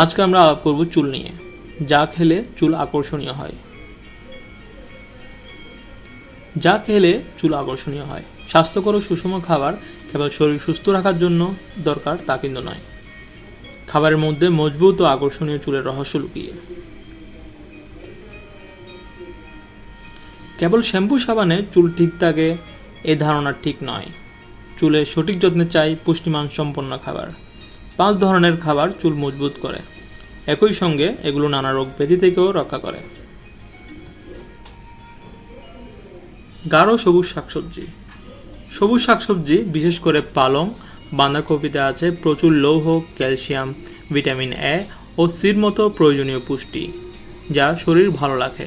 আজকে আমরা আলাপ করব চুল নিয়ে, যা খেলে চুল আকর্ষণীয় হয়। যা খেলে চুল আকর্ষণীয় হয়। স্বাস্থ্যকর ও সুষম খাবার কেবল শরীর সুস্থ রাখার জন্য দরকার তা কিন্তু নয়। খাবারের মধ্যে মজবুত ও আকর্ষণীয় চুলের রহস্য লুকিয়ে। কেবল শ্যাম্পু সাবানে চুল ঠিক থাকে এ ধারণা ঠিক নয়। চুলের সঠিক যত্নে চাই পুষ্টিমান সম্পন্ন খাবার। 5 ধরনের খাবার চুল মজবুত করে, একই সঙ্গে এগুলো নানা রোগ ব্যাধি থেকেও রক্ষা করে। গাঢ় সবুজ শাকসবজি। সবুজ শাকসবজি বিশেষ করে পালং, বাঁধাকপিতে আছে প্রচুর লৌহ, ক্যালসিয়াম, ভিটামিন এ ও সির মতো প্রয়োজনীয় পুষ্টি, যা শরীর ভালো রাখে।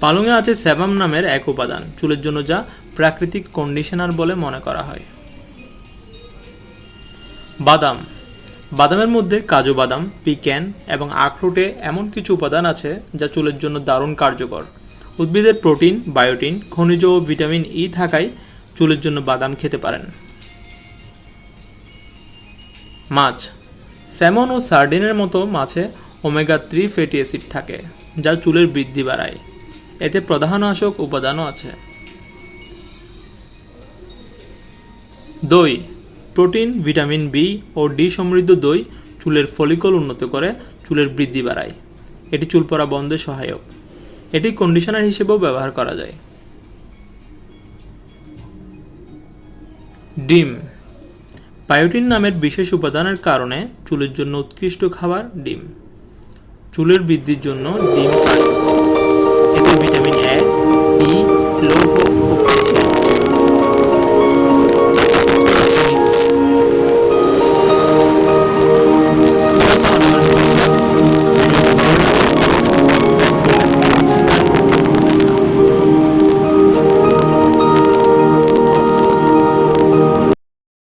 পালংয়ে আছে সেবাম নামের এক উপাদান চুলের জন্য, যা প্রাকৃতিক কন্ডিশনার বলে মনে করা হয়। বাদাম। বাদামের মধ্যে কাজু বাদাম, পিকেন এবং আখরোটে এমন কিছু উপাদান আছে যা চুলের জন্য দারুণ কার্যকর। উদ্ভিদের প্রোটিন, বায়োটিন, খনিজ ও ভিটামিন ই থাকায় চুলের জন্য বাদাম খেতে পারেন। মাছ। স্যামন ও সার্ডিনের মতো মাছে ওমেগা 3 ফ্যাটি অ্যাসিড থাকে, যা চুলের বৃদ্ধি বাড়ায়। এতে প্রদাহনাশক উপাদানও আছে। দই। প্রোটিন, ভিটামিন বি ও ডি সমৃদ্ধ দই চুলের ফলিকল উন্নত করে, চুলের বৃদ্ধি বাড়ায়। এটি চুল পড়া বন্ধে সহায়ক। এটি কন্ডিশনার হিসেবেও ব্যবহার করা যায়। ডিম। বায়োটিন নামের বিশেষ উপাদানের কারণে চুলের জন্য উৎকৃষ্ট খাবার ডিম। চুলের বৃদ্ধির জন্য ডিম কার্যকর।